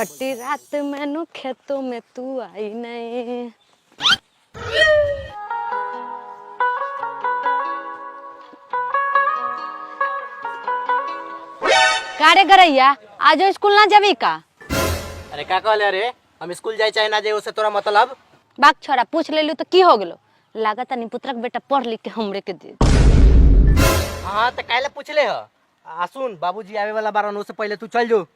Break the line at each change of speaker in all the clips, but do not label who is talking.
कटी रात मैनू खेतों में तू आई नहीं। कारे गरैया आज स्कूल ना जाबी का?
अरे का कहले रे, हम स्कूल जाए चाहे ना जाए उससे तोरा मतलब?
बाक छोरा पूछ ले लू तो की हो गेलो? लागत नहीं पुत्रक बेटा पढ़ लिख के हमरे के दे।
हाँ तो काहे पूछ ले ह? सुन बाबूजी आवे वाला बारन, उससे पहले तू चल जो।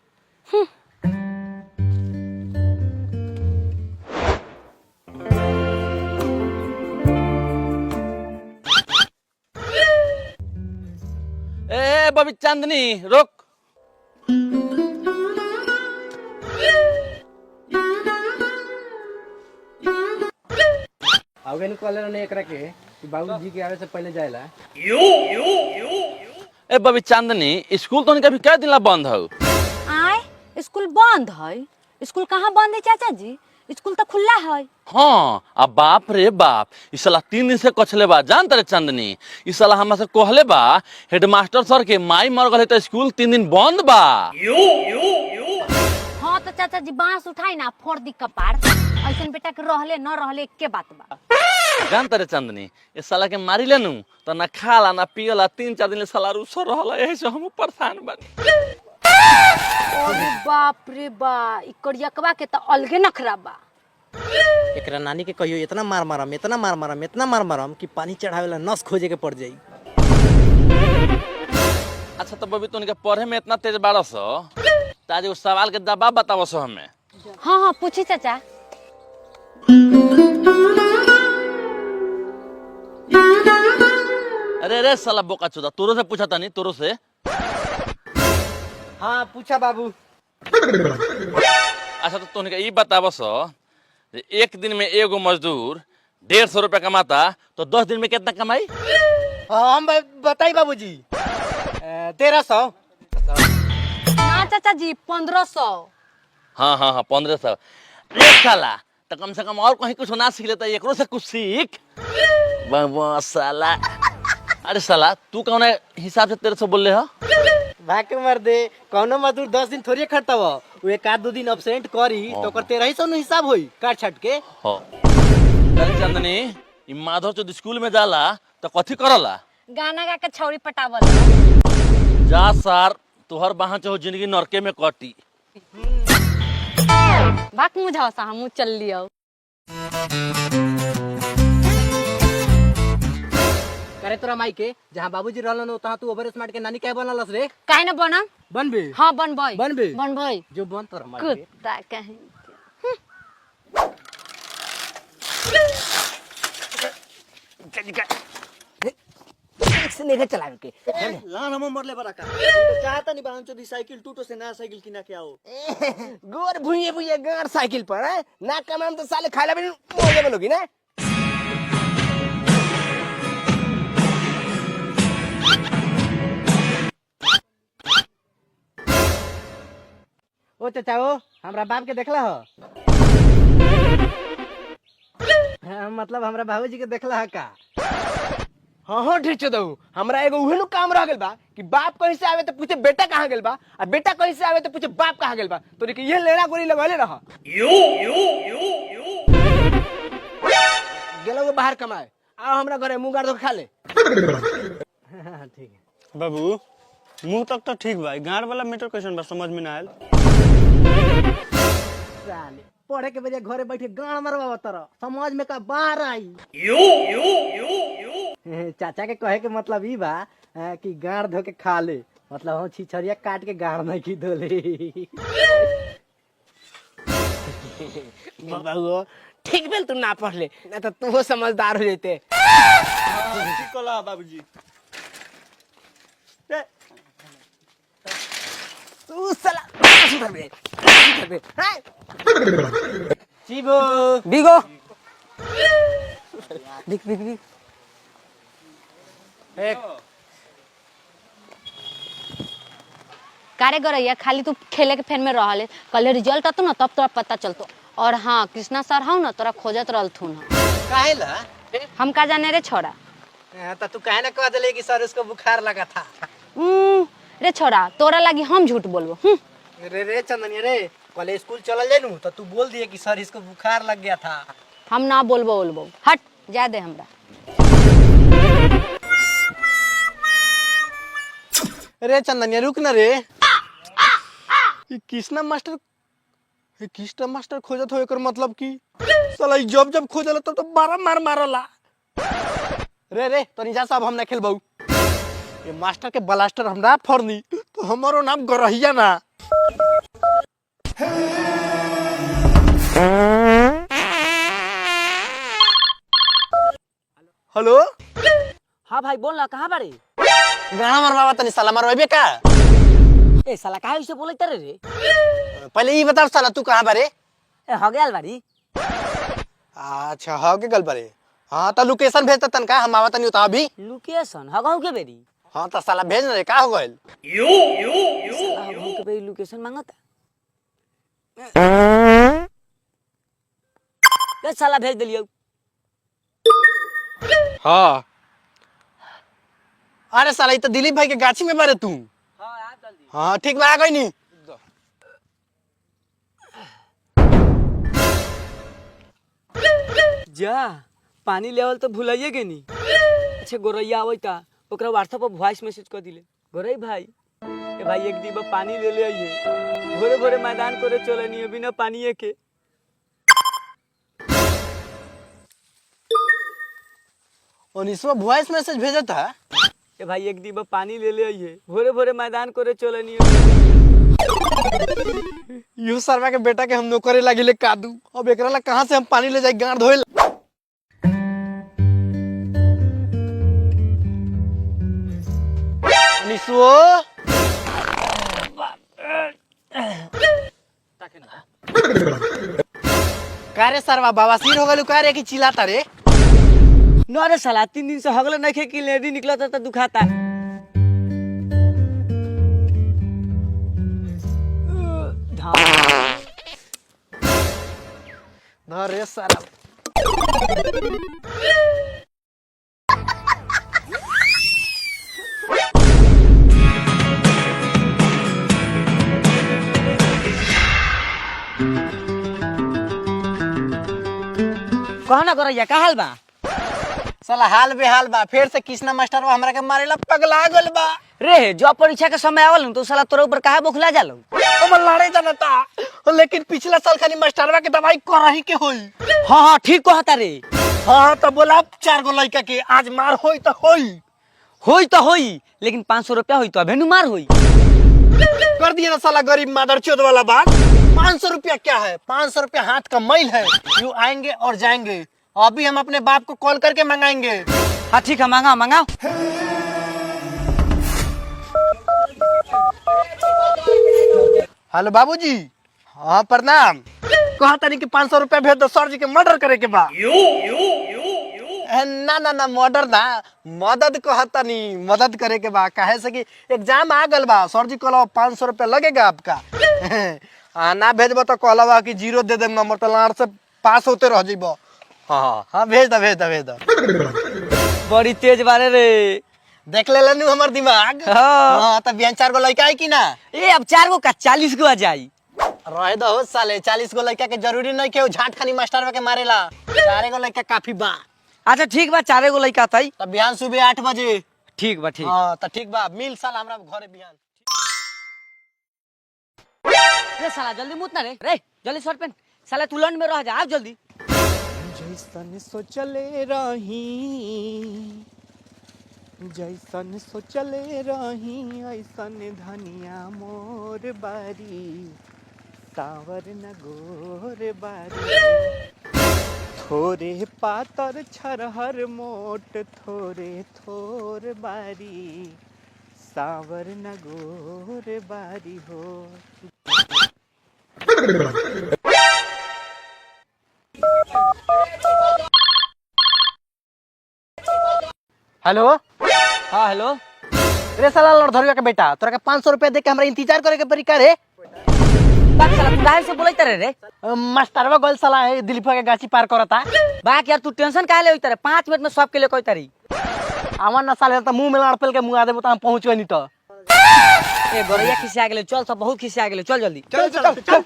ए बबी चांदनी रोक।
आगे न कहले ने एकरा के कि बाबूजी के आवे से पहले जाएला।
ए बबी चांदनी स्कूल तो कभी क्या दिन ला बंद हो?
आए स्कूल बंद है? स्कूल कहाँ बंद है चाचा जी? स्कूल तो खुला है।
हाँ अब बाप रे बाप, इस साला 3 दिन से कछले बा। जानते रे चांदनी, इस साला हमरा से कहले बा हेडमास्टर सर के माई मर गए तो स्कूल 3 दिन बंद बा।
हाँ तो चाचा जी बांस उठाई ना फोड़ दी कपार। ऐसा बेटा के रहले न रहले के बात बा।
जानते रे चांदनी, इस साला के मारी लेनू तो ना खाला ना पियला, 3-4 दिन ले साला रूसो रहला, यही से हम परेशान बानी।
अरे बाप रे बा, इकड़ियकवा के तो अलगे नखरा बा।
एकरा नानी के कहियो इतना मार मारम, इतना मार मारम, इतना मार मारम कि पानी चढ़ावेला नस खोजे के पड़ जाई।
अच्छा तो बबी तोनी के पढ़े में इतना तेज बारस ताजे उस सवाल के जवाब बतावो सो हमें।
हाँ हाँ पूछी चाचा।
अरे रे साला बोका चोदा, तोरो से पूछा था नहीं तोरो से।
हाँ पूछा बाबू।
अच्छा तो तोनी के ई बतावो सो, एक दिन में एगो मजदूर 150 रुपया कमाता तो 10 दिन में कितना कमाई?
हाँ हम बताई बाबूजी 1300।
ना चाचा जी 1500।
हाँ हाँ हाँ 1500। रे साला तो कम से कम और कहीं कुछ ना सीख लेता, एकरो से कुछ सीख। बाबा साला, अरे साला तू कौन हिसाब से 1300 बोल रहे हो?
भाके मर दे, कौनो मजदूर 10 दिन थोड़ी खटता हो, वो 1-2 दिन एब्सेंट करी तो ओकर 1300 नु हिसाब होई काट छट के।
हां अरे चांदनी, ई माधव चौधरी स्कूल में जाला तो कथी करला?
गाना गा के छौरी पटावल।
जा सार तोहर बहां चाहो जिंदगी नरके में कटी।
बाक मुझाओ सा हमू चल लियो।
करे तोरा माई के जहां बाबूजी रहलन हो तहां तू ओवर स्मार्ट के नानी काहे बनलस रे?
काहे न बनम?
बनबे?
हाँ बनबई।
बनबे?
बनबई।
जो बन तोरा माई के।
कुत्ता कहीं
से नहीं चलावे के
लान हम मरले बड़ा का तो चाहता नहीं बांचो दी साइकिल टूटो से नया साइकिल किना के आओ।
गोर भुइए भुइए गार साइकिल पर है ना कमाम तो साले खाला भी मोगे बोलोगी ना। ओ चाचा ओ हमरा बाप के देखला हो? मतलब हमरा बाबूजी के देखला है का? हाँ हाँ ठीक दऊ, हमरा एगो उहेनु काम रह गेल बा कि बाप कहीं से आवे तो पूछे बेटा कहाँ गेल बा, आ बेटा कहीं से आवे तो पूछे बाप कहाँ गेल बा। तोरी के ये लेना गोली लगले रह गेलो बाहर कमाए, आओ हमरा घरे मुंह गाड़ दो खा ले। ठीक है
बाबू, मुंह तक तो ठीक बा, गाड़ वाला मीटर क्वेश्चन बा समझ में ना आयल।
साले पढ़े के बजाय घरे बैठे गाड़ मरवा तरह समझ में का बाहर आई। चाचा के कहे के मतलब ई बा कि गाड़ धो के खा ले, मतलब हम छिछरिया काट के गाड़ नहीं की धोले। बाबू ठीक भेल तू ना पढ़ ले, ना तो तू समझदार हो जैते।
ठीक कला बाबूजी।
तू साला सुधर बे, सुधर बे। चीबो बिगो दिख दिख दिख एक
कारे गरैया खाली तू खेले के फैन में रहले, कल रिजल्ट आतो ना तब तोरा पता चलतो। और हाँ कृष्णा सर हूँ ना तोरा खोजत रहलथुन।
काहे ला?
हम का जाने रे छोरा।
तो तू काहे ना कह देले कि सर उसको बुखार लगा था?
रे छोरा तोरा लगी हम झूठ बोलबो।
रे रे चंदनिया रे कल स्कूल चल जाए नू तो तू बोल दिए कि सर इसको बुखार लग गया था।
हम ना बोलबो हट जा दे हमरा।
अरे चंदनिया रुक ना रे। ये कृष्णा मास्टर खोजत हो एकर मतलब की साला जब खोजला तब तो 12 मार मारला। रे तनी जा साहब हम ना खेलबऊ। ये मास्टर के ब्लास्टर हमरा फोड़नी तो हमारो नाम गरहिया ना। हेलो
हाँ भाई बोल ना कहाँ बारे?
गाना मरवावा तनी साला मरवाबे का?
ए साला काहे ऐसे बोले तेरे रे?
पहले ये बता साला तू कहाँ बारे?
ए हो गया बारी।
अच्छा हो के गल बारे। हाँ तो लोकेशन भेज तन का हम आवत नहीं उता अभी।
लोकेशन हगाऊ के बेरी?
हाँ तो साला भेज ना रे का हो गइल?
साला हगाऊ के बेरी लोकेशन मांगता। ए साला भेज दिलियो।
हाँ अरे साला ये तो दिलीप भाई के गाछी में बारे तू।
हाँ आ जल्दी।
हाँ ठीक बा आ गई नी।
जा पानी लेवल तो भुलाइए गे नी। अच्छा गोरैया आवता ओकरा व्हाट्सएप पर वॉइस मैसेज कर दिले। गोरई भाई ए भाई एक डिब्बा पानी ले ले आइए। भोरे भोरे मैदान करे चले नहीं बिना पानी के।
और इसमें वॉइस मैसेज भेजा था।
ए भाई एक डिब्बा पानी ले ले आइए। भोरे भोरे मैदान करे चले नहीं।
यू सरवा के बेटा के हम नौकरी लागिले कादू। अब एकरा ला कहां से हम पानी ले जाए गांड धोए। निसो कारे सरवा बवासीर हो गलू कारे की चिल्लाता रे?
न रे साला 3 दिन से हगले नहीं खे कि लेडी निकला था तो दुखाता।
रे सारा
कहा ना गोरैया का हाल बा?
साला हाल बेहाल बा। फिर से कृष्णा मास्टर हमरा के मारेला पगला गल बा।
रे जब परीक्षा के समय आवल न तो साला तोरे ऊपर काहे बोखला जालो?
अब लड़े जनता लेकिन पिछला साल खाली मास्टरवा के दवाई करही के होई।
हाँ ठीक कहता रे।
हाँ तो बोला 4 गो लड़का के आज मार होई तो होई।
होई तो होई लेकिन 500 रुपया होई तो अबे नु मार होई।
कर दिया ना साला गरीब मादर चोद वाला बात। 500 रुपया क्या है? 500 रुपया हाथ का मैल है। यू आएंगे और जाएंगे। अभी हम अपने बाप को कॉल करके मंगाएंगे।
हाँ ठीक है मंगाओ मंगाओ।
हेलो बाबूजी। हाँ प्रणाम। कहा तनी कि 500 रुपया भेज दो सर जी के मर्डर करे के बा। ना मर्डर ना मदद कहता नहीं मदद करे के बा। काहे से कि एग्जाम आ गल बा। सर जी कहला 500 रुपया लगेगा आपका। ना भेजबो तो कहला कि 0 दे देम नंबर तो लाड़ से पास होते रह जीबो। हाँ भेज दो।
बड़ी तेज बारे रे।
देख ले लनु हमर दिमाग।
हाँ।
हाँ तो बिहान 4 गो लड़का है कि ना?
ए अब 4 गो का 40 गो आ जाई।
रह दो हो साले 40 गो लड़का के जरूरी नहीं के झाट खानी मास्टर के मारेला। 4 गो लड़का काफी बा।
अच्छा ठीक बा 4 गो लड़का थई।
तब बिहान सुबह 8 बजे।
ठीक बा ठीक।
हाँ तो ठीक बा मिल साल हमरा घरे बिहान।
रे साला जल्दी मुत ना रे जल्दी शर्ट पहन। साला तू लंड में रह जा आ जल्दी।
जैसन सोचले रही ऐसन धनिया मोर बारी सावर न गोर बारी थोरे पातर छरहर मोट थोर बारी सावर न गोर बारी हो। हेलो।
हाँ हेलो।
रे साला लड़धरुआ के बेटा तोरा के 500 रुपया दे के हमरा इंतजार करे के पड़ी का रे?
बात साला तू काहे से बोलई तरे रे?
मास्टरवा गल साला है दिलीप के गाछी पार करता।
बाक यार तू टेंशन काहे ले होई तरे? 5 मिनट में सब के लिए कोई तरी।
आवन ना साले तो मुंह में लाड़ पेल के मुंह आदे तो हम पहुंच गनी तो।
ए गोरैया खिसिया गेले चल सब बहुत खिसिया गेले चल जल्दी।
चल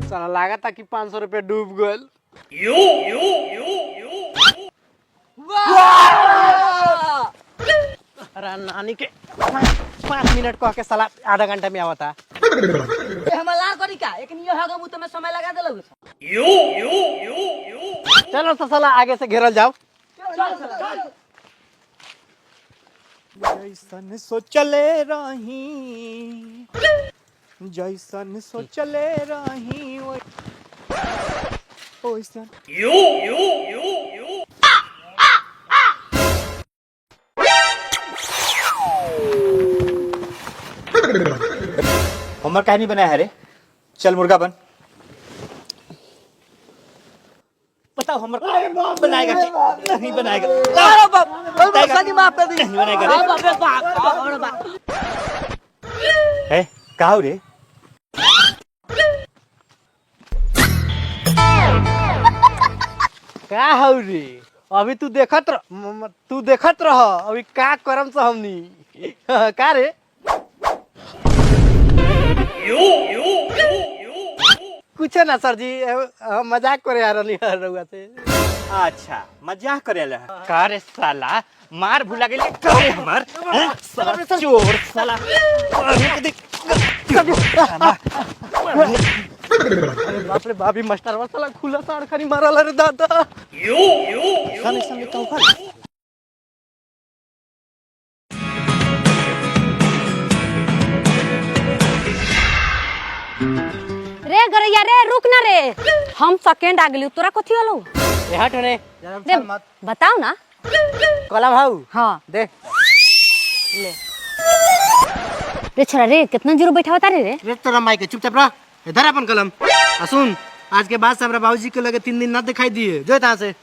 साला लगा था कि 500 रुपये डूब गल। अरे नानी के 5 मिनट कह के साला आधा घंटा में आवता।
हमला करी का एक नियो हगा मुत में समय लगा देलौ।
चलो तो साला आगे से घेरल जाओ। जैसन सोचले रही जैसन सोचले रही ओइसन
होमवर्क काहे नहीं बनाया है रे? चल मुर्गा बन। बताओ होमवर्क बनाएगा कि नहीं बनाएगा?
अरे बाप सानी माफ कर दी।
नहीं बनाएगा
हां बाप रे बाप और बाप
है कहा हो रे?
का हौ रे? अभी तू देखत रह अभी का करम से हमनी का रे? कुछ ना सर जी हम मजाक करे आ रही रउआ से।
अच्छा मजाक करेला
का रे साला मार भुला गेले करे हमर साला चोर साला अरे बाप रे बाप ही मास्टर साला खुला साड़ खनी मारल रे दादा। साले साले तो
रे गरैया रे रुक ना रे, हम सेकंड आ गेली तोरा कथी होलो?
ए हट रे
रे बताओ ना।
कलम हाउ
हाँ
दे
ले रे छोरा रे कितना जीरो बैठा होता रे
रे तोरा माइक चुपचाप रह इधर अपन कलम सुन आज के बाद से हमरा बाबूजी के लगे 3 दिन ना दिखाई दिए जो यहाँ से